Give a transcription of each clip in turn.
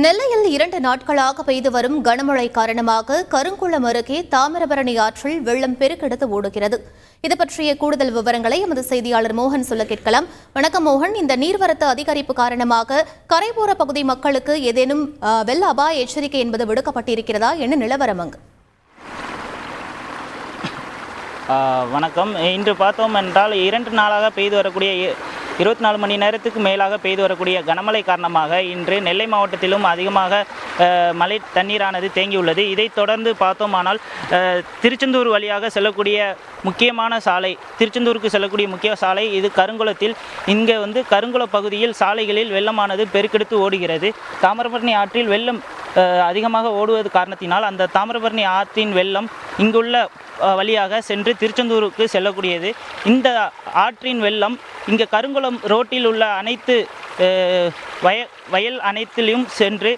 நெல்லையில் 2 நாட்களாக பெய்து வரும் கனமழை காரணமாக கருங்குளம் அருகே தாமிரபரணி ஆற்றில் வெள்ளம் பெருக்கெடுத்து ஓடுகிறது. இது பற்றிய கூடுதல் விவரங்களை எமது செய்தியாளர் மோகன் சொல்ல கேட்கலாம். வணக்கம் மோகன். இந்த நீர்வரத்து அதிகரிப்பு காரணமாக கரையோர பகுதி மக்களுக்கு ஏதேனும் வெள்ள அபாய எச்சரிக்கை என்பது விடுக்கப்பட்டிருக்கிறதா? என்ன நிலவரம் அங்கு? வணக்கம். இன்று பார்த்தோம் என்றால் 2 நாளாக பெய்து வரக்கூடிய 24 மணி நேரத்துக்கு மேலாக பெய்து வரக்கூடிய கனமழை காரணமாக இன்று நெல்லை மாவட்டத்திலும் அதிகமாக மழை தண்ணீரானது தேங்கியுள்ளது. இதைத் தொடர்ந்து பார்த்தோமானால் திருச்செந்தூர் வழியாக செல்லக்கூடிய முக்கியமான சாலை, திருச்செந்தூருக்கு செல்லக்கூடிய முக்கிய சாலை இது கருங்குளத்தில். இங்கே கருங்குள பகுதியில் சாலைகளில் வெள்ளமானது பெருக்கெடுத்து ஓடுகிறது. தாமிரபரணி ஆற்றில் வெள்ளம் அதிகமாக ஓடுவது காரணத்தினால் அந்த தாமிரபரணி ஆற்றின் வெள்ளம் இங்குள்ள வழியாக சென்று திருச்செந்தூருக்கு செல்லக்கூடியது. இந்த ஆற்றின் வெள்ளம் இங்கே கருங்குளம் ரோட்டில் உள்ள அனைத்து வயல் அனைத்திலும் சென்று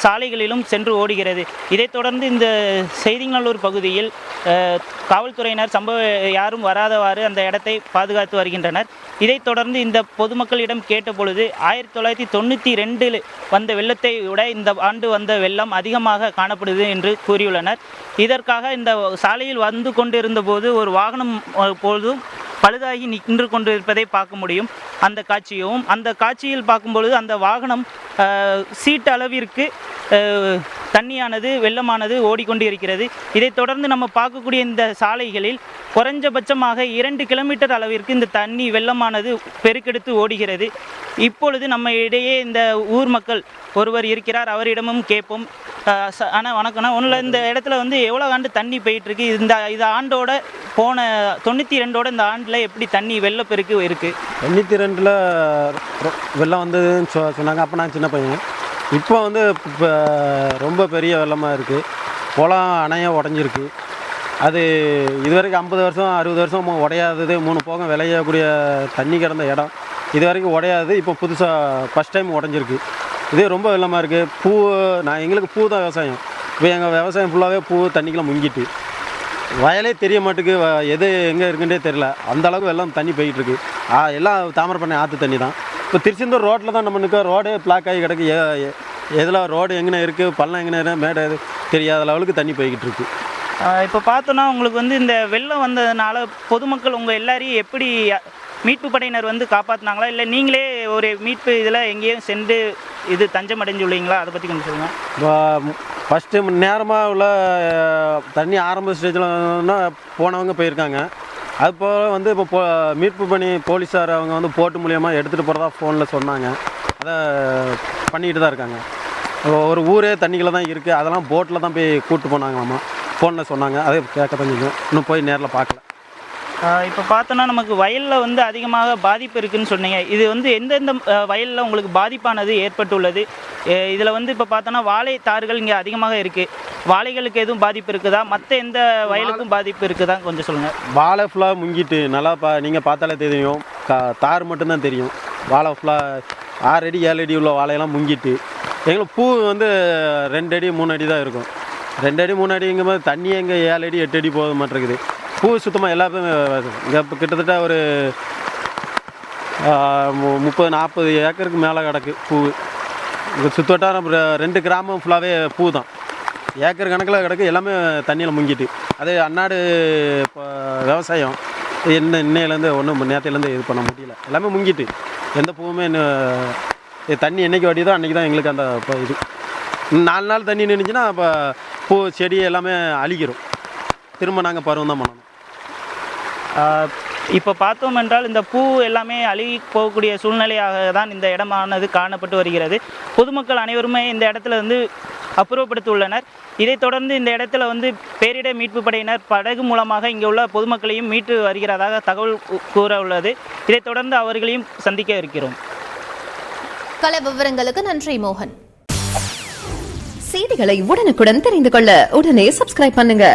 சாலைகளிலும் சென்று ஓடுகிறது. இதைத் தொடர்ந்து இந்த செய்திநல்லூர் பகுதியில் காவல்துறையினர் யாரும் வராதவாறு அந்த இடத்தை பாதுகாத்து வருகின்றனர். இதைத் தொடர்ந்து இந்த பொதுமக்களிடம் கேட்டபொழுது 1992 வந்த வெள்ளத்தை விட இந்த ஆண்டு வந்த வெள்ளம் அதிகமாக காணப்படுது என்று கூறியுள்ளனர். இதற்காக இந்த சாலையில் வந்து கொண்டிருந்த போது ஒரு வாகனம் பொழுதும் பழுதாகி நின்று கொண்டிருப்பதை பார்க்க முடியும். அந்த காட்சியில் பார்க்கும்பொழுது அந்த வாகனம் சீட்டு அளவிற்கு தண்ணியானது வெள்ளமானது ஓடிக்கொண்டு இருக்கிறது. இதைத் தொடர்ந்து நம்ம பார்க்கக்கூடிய இந்த சாலைகளில் குறைஞ்சபட்சமாக 2 கிலோமீட்டர் அளவிற்கு இந்த தண்ணி வெள்ளமானது பெருக்கெடுத்து ஓடுகிறது. இப்பொழுது நம்ம இடையே இந்த ஊர் மக்கள் ஒருவர் இருக்கிறார், அவரிடமும் கேட்போம். ஆனால் வணக்கம்ண்ணா, ஒன்றில் இந்த இடத்துல எவ்வளோ ஆண்டு தண்ணி போயிட்டுருக்கு? இந்த ஆண்டோட போன 92ஓட இந்த ஆண்டில் எப்படி தண்ணி வெள்ளப்பெருக்கு இருக்குது? 92ல் வெள்ளம் வந்ததுன்னு சொன்னாங்க. அப்போ நான் சின்ன பையன். இப்போ ரொம்ப பெரிய வெள்ளமாக இருக்குது. குளம் அணையாக உடஞ்சிருக்கு. அது இதுவரைக்கும் 50 வருஷம் 60 வருஷம் உடையாதது. 3 போகம் விளையக்கூடிய தண்ணி கிடந்த இடம் இது வரைக்கும் உடையாது. இப்போ புதுசாக ஃபஸ்ட் டைம் உடஞ்சிருக்கு. இது ரொம்ப வெள்ளமாக இருக்குது. எங்களுக்கு பூ தான் விவசாயம். இப்போ எங்கள் விவசாயம் ஃபுல்லாகவே பூ தண்ணிக்கெலாம் முங்கிட்டு வயலே தெரிய மாட்டுக்கு, எது எங்கே இருக்குன்றே தெரில. அந்தளவுக்கு வெள்ளம் தண்ணி போய்கிட்டுருக்கு. எல்லாம் தாமிரபரணி ஆற்று தண்ணி தான். இப்போ திருச்செந்தூர் ரோட்டில் தான் நம்ம நிற்க. ரோடே பிளாக் ஆகி கிடக்கு. எதில் ரோடு எங்கே இருக்குது, பள்ளம் எங்கே மேடை தெரியாத லெவலுக்கு தண்ணி போய்கிட்டு இருக்கு. இப்போ பார்த்தோன்னா உங்களுக்கு இந்த வெள்ளம் வந்ததுனால பொதுமக்கள் உங்கள் எல்லாரையும் எப்படி மீட்பு படையினர் காப்பாற்றினாங்களா, இல்லை நீங்களே ஒரு மீட்பு இதில் எங்கேயும் சென்று தஞ்சம் அடைஞ்சுள்ளீங்களா? அதை பற்றி கொஞ்சம் சொல்லுங்கள். ஃபஸ்ட்டு நேரமாக உள்ள தண்ணி ஆரம்ப ஸ்டேஜில் போனவங்க போயிருக்காங்க. அது போல் இப்போ மீட்பு பணி போலீஸார் அவங்க போட்டு மூலியமாக எடுத்துகிட்டு போகிறதா ஃபோனில் சொன்னாங்க. அதை பண்ணிக்கிட்டு தான் இருக்காங்க. ஒரு ஊரே தண்ணிக்குள்ளே தான் இருக்குது. அதெல்லாம் போட்டில் தான் போய் கூப்பிட்டு போனாங்களாம்மா, ஃபோனில் சொன்னாங்க. அதே கேட்க தான் செஞ்சோம். இன்னும் போய் நேரில் பார்க்கல. இப்போ பார்த்தோன்னா நமக்கு வயலில் அதிகமாக பாதிப்பு இருக்குதுன்னு சொன்னீங்க. இது எந்தெந்த வயலில் உங்களுக்கு பாதிப்பானது ஏற்பட்டுள்ளது? இதில் இப்போ பார்த்தோன்னா வாழை தார்கள் இங்கே அதிகமாக இருக்குது. வாழைகளுக்கு எதுவும் பாதிப்பு இருக்குதா? மற்ற எந்த வயலுக்கும் பாதிப்பு இருக்குதா? கொஞ்சம் சொல்லுங்கள். வாழை ஃபுல்லாக முங்கிட்டு நல்லா நீங்கள் பார்த்தாலே தெரியும். தார் மட்டும்தான் தெரியும். வாழை ஃபுல்லாக 6 அடி 7 அடி உள்ள வாழையெல்லாம் முங்கிட்டு. எங்களுக்கு பூ 2 அடி 3 அடி தான் இருக்கும். 2 அடி 3 அடிங்கும்போது தண்ணியே இங்கே 7 அடி 8 அடி போக மாட்டேங்குது. பூ சுத்தமாக எல்லாருமே இங்கே இப்போ கிட்டத்தட்ட ஒரு 30-40 ஏக்கருக்கு மேலே கிடக்கு பூ. இங்கே சுத்தவட்டாரம் 2 கிராமம் ஃபுல்லாகவே பூ தான். ஏக்கர் கணக்கில் கிடக்கு. எல்லாமே தண்ணியில் முங்கிட்டு. அதே அன்னாடு இப்போ விவசாயம் இன்னையிலேருந்து நேரத்துலேருந்து இது பண்ண முடியல. எல்லாமே முங்கிட்டு. எந்த பூவுமே தண்ணி என்றைக்கு வடிதோ அன்றைக்கி தான் எங்களுக்கு அந்த இது 4 நாள் தண்ணி நின்றுச்சுன்னா அப்போ பூ செடி எல்லாமே அழிக்கிறோம். திரும்ப நாங்கள் பருவம் தான் பண்ணணும். இப்போ பார்த்தோம் என்றால் இந்த பூ எல்லாமே அழுகி போகக்கூடிய சூழ்நிலையாக தான் இந்த இடமானது காணப்பட்டு வருகிறது. பொதுமக்கள் அனைவருமே இந்த இடத்துல அப்புறப்படுத்தியுள்ளனர். இதைத் தொடர்ந்து இந்த இடத்துல பேரிடர் மீட்பு படையினர் படகு மூலமாக இங்கே உள்ள பொதுமக்களையும் மீட்டு வருகிறதாக தகவல் கூற உள்ளது. இதைத் தொடர்ந்து அவர்களையும் சந்திக்க இருக்கிறோம். கள விவரங்களுக்கு நன்றி மோகன். செய்திகளை உடனுக்குடன் தெரிந்து கொள்ள உடனே சப்ஸ்கிரைப் பண்ணுங்க.